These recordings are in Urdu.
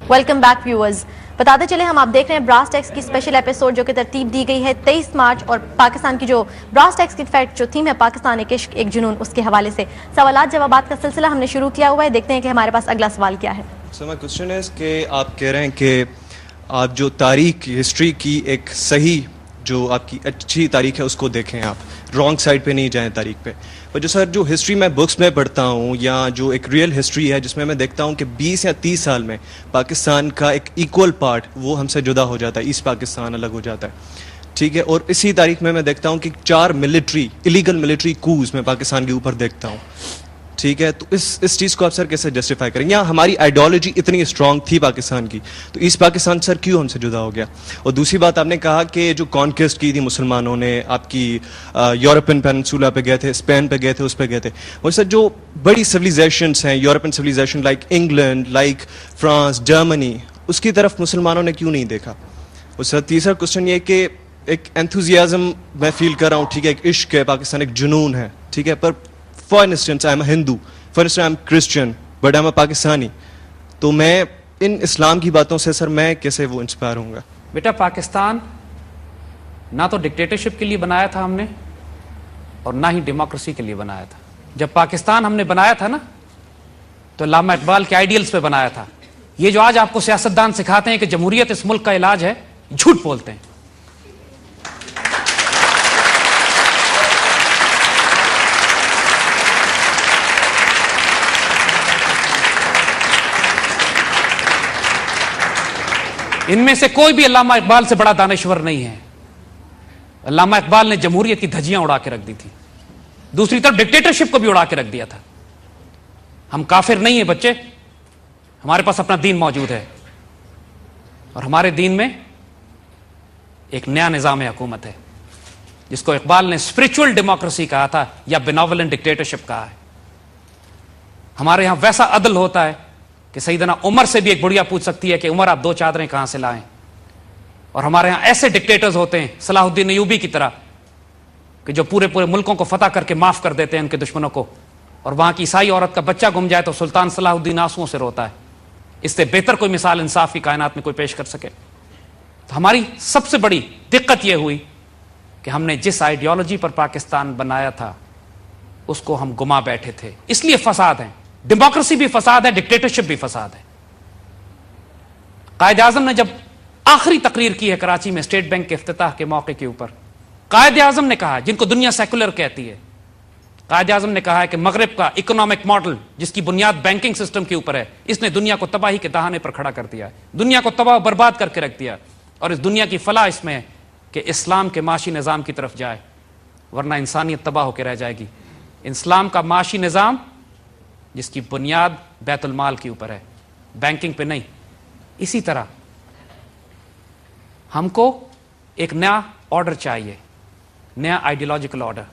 Welcome back viewers. بتاتے چلیں ہم آپ دیکھ رہے ہیں براس ٹیکس کی اسپیشل ایپیسوڈ جو کہ ترتیب دی گئی ہے 23 مارچ اور پاکستان کی جو براس ٹیکس کی فیکٹ جو تھیم ہے پاکستان ایک عشق ایک جنون، اس کے حوالے سے سوالات جوابات کا سلسلہ ہم نے شروع کیا ہوا ہے. دیکھتے ہیں کہ ہمارے پاس اگلا سوال کیا ہے. سو مائی کوسچن از کہ آپ کہہ رہے ہیں کہ آپ جو تاریخ ہسٹری کی ایک صحیح جو آپ کی اچھی تاریخ ہے اس کو دیکھیں، آپ رانگ سائڈ پہ نہیں جائیں تاریخ پہ. پر جو سر جو ہسٹری میں بکس میں پڑھتا ہوں یا جو ایک ریئل ہسٹری ہے جس میں دیکھتا ہوں کہ 20 یا 30 سال میں پاکستان کا ایک ایکول پارٹ وہ ہم سے جدا ہو جاتا ہے، ایسٹ پاکستان الگ ہو جاتا ہے، ٹھیک ہے. اور اسی تاریخ میں دیکھتا ہوں کہ 4 ایلیگل ملٹری کوز میں پاکستان کے اوپر دیکھتا ہوں، ٹھیک ہے. تو اس چیز کو آپ سر کیسے جسٹیفائی کریں گے؟ یا ہماری آئیڈیالوجی اتنی اسٹرانگ تھی پاکستان کی تو ایسٹ پاکستان سر کیوں ہم سے جدا ہو گیا؟ اور دوسری بات آپ نے کہا کہ جو کانکویسٹ کی تھی مسلمانوں نے آپ کی یورپین پینسولا پہ گئے تھے، اسپین پہ گئے تھے، اس پہ گئے تھے. اور سر جو بڑی سویلائزیشنس ہیں European civilization like England, like France, جرمنی، اس کی طرف مسلمانوں نے کیوں نہیں دیکھا؟ اور سر تیسرا کوشچن یہ کہ ایک انتھوزیازم میں فیل کر رہا ہوں، ٹھیک ہے، ایک عشق ہے پاکستان، ایک جنون ہے، ٹھیک ہے. پر for instance I am a Hindu, for instance I am Christian, but I am a Pakistani. تو میں ان اسلام کی باتوں سے سر میں کیسے وہ انسپائر ہوں گا؟ بیٹا پاکستان نہ تو ڈکٹیٹرشپ کے لیے بنایا تھا ہم نے اور نہ ہی ڈیموکریسی کے لیے بنایا تھا. جب پاکستان ہم نے بنایا تھا نا تو علامہ اقبال کے آئیڈیلز پہ بنایا تھا. یہ جو آج آپ کو سیاستدان سکھاتے ہیں کہ جمہوریت اس ملک کا علاج ہے، جھوٹ بولتے ہیں. ان میں سے کوئی بھی علامہ اقبال سے بڑا دانشور نہیں ہے. علامہ اقبال نے جمہوریت کی دھجیاں اڑا کے رکھ دی تھی، دوسری طرف ڈکٹیٹرشپ کو بھی اڑا کے رکھ دیا تھا. ہم کافر نہیں ہیں بچے، ہمارے پاس اپنا دین موجود ہے اور ہمارے دین میں ایک نیا نظام حکومت ہے جس کو اقبال نے اسپرچول ڈیموکریسی کہا تھا یا بیناولنٹ ڈکٹیٹرشپ کہا ہے. ہمارے ہاں ویسا عدل ہوتا ہے کہ سیدنا عمر سے بھی ایک بڑھیا پوچھ سکتی ہے کہ عمر آپ 2 چادریں کہاں سے لائیں. اور ہمارے ہاں ایسے ڈکٹیٹرز ہوتے ہیں صلاح الدین ایوبی کی طرح کہ جو پورے ملکوں کو فتح کر کے معاف کر دیتے ہیں ان کے دشمنوں کو، اور وہاں کی عیسائی عورت کا بچہ گم جائے تو سلطان صلاح الدین آنسوؤں سے روتا ہے. اس سے بہتر کوئی مثال انصاف کی کائنات میں کوئی پیش کر سکے؟ تو ہماری سب سے بڑی دقت یہ ہوئی کہ ہم نے جس آئیڈیالوجی پر پاکستان بنایا تھا اس کو ہم گما بیٹھے تھے. اس لیے فساد ہیں، ڈیموکریسی بھی فساد ہے، ڈکٹیٹرشپ بھی فساد ہے. قائد اعظم نے جب آخری تقریر کی ہے کراچی میں اسٹیٹ بینک کے افتتاح کے موقع کے اوپر، قائد اعظم نے کہا، جن کو دنیا سیکولر کہتی ہے، قائد اعظم نے کہا ہے کہ مغرب کا اکنامک ماڈل جس کی بنیاد بینکنگ سسٹم کے اوپر ہے، اس نے دنیا کو تباہی کے دہانے پر کھڑا کر دیا ہے، دنیا کو تباہ و برباد کر کے رکھ دیا. اور اس دنیا کی فلاح اس میں ہے کہ اسلام کے معاشی نظام کی طرف جائے، ورنہ انسانیت تباہ ہو کے رہ جائے گی. اسلام کا معاشی نظام جس کی بنیاد بیت المال کے اوپر ہے، بینکنگ پہ نہیں. اسی طرح ہم کو ایک نیا آرڈر چاہیے، نیا آئیڈیالوجیکل آرڈر،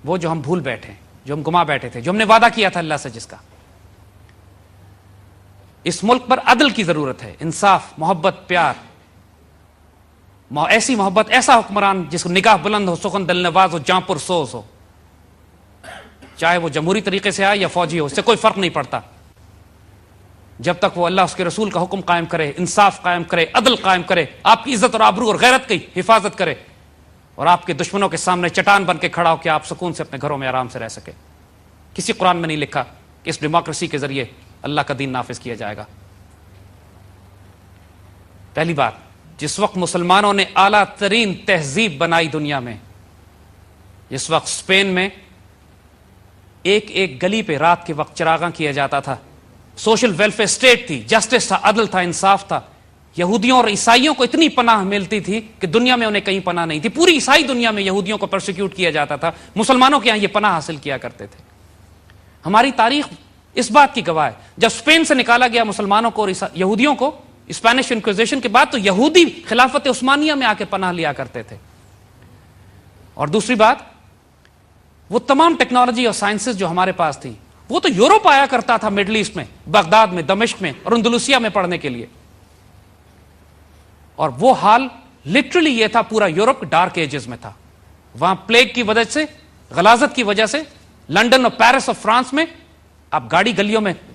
وہ جو ہم بھول بیٹھے، جو ہم گما بیٹھے تھے، جو ہم نے وعدہ کیا تھا اللہ سے جس کا. اس ملک پر عدل کی ضرورت ہے، انصاف، محبت، پیار، ایسی محبت، ایسا حکمران جس کو نگاہ بلند ہو، سخن دل نواز ہو، جاں پر سوز ہو، چاہے وہ جمہوری طریقے سے آئے یا فوجی ہو، اس سے کوئی فرق نہیں پڑتا. جب تک وہ اللہ اس کے رسول کا حکم قائم کرے، انصاف قائم کرے، عدل قائم کرے، آپ کی عزت اور آبرو اور غیرت کی حفاظت کرے، اور آپ کے دشمنوں کے سامنے چٹان بن کے کھڑا ہو کہ آپ سکون سے اپنے گھروں میں آرام سے رہ سکے. کسی قرآن میں نہیں لکھا کہ اس ڈیموکریسی کے ذریعے اللہ کا دین نافذ کیا جائے گا. پہلی بات، جس وقت مسلمانوں نے اعلیٰ ترین تہذیب بنائی دنیا میں، جس وقت اسپین میں ایک گلی پہ رات کے وقت چراغاں کیا جاتا تھا، سوشل ویلفیئر اسٹیٹ تھی، جسٹس تھا، عدل تھا، انصاف تھا، یہودیوں اور عیسائیوں کو اتنی پناہ ملتی تھی کہ دنیا میں انہیں کہیں پناہ نہیں تھی. پوری عیسائی دنیا میں یہودیوں کو پرسیکیوٹ کیا جاتا تھا، مسلمانوں کے یہاں یہ پناہ حاصل کیا کرتے تھے. ہماری تاریخ اس بات کی گواہ ہے. جب اسپین سے نکالا گیا مسلمانوں کو اور یہودیوں کو اسپینش انکویزیشن کے بعد، تو یہودی خلافت عثمانیہ میں آ کے پناہ لیا کرتے تھے. اور دوسری بات، وہ تمام ٹیکنالوجی اور سائنسز جو ہمارے پاس تھی وہ تو یورپ آیا کرتا تھا، مڈل ایسٹ میں، بغداد میں، دمشق میں اور اندلسیہ میں پڑھنے کے لیے. اور وہ حال لٹرلی یہ تھا، پورا یورپ ڈارک ایجز میں تھا. وہاں پلیگ کی وجہ سے، غلاظت کی وجہ سے، لندن اور پیرس اور فرانس میں آپ گاڑی گلیوں میں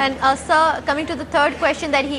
And sir, coming to the third question that he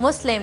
Muslim,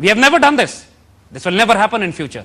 We have never done this. This will never happen in future.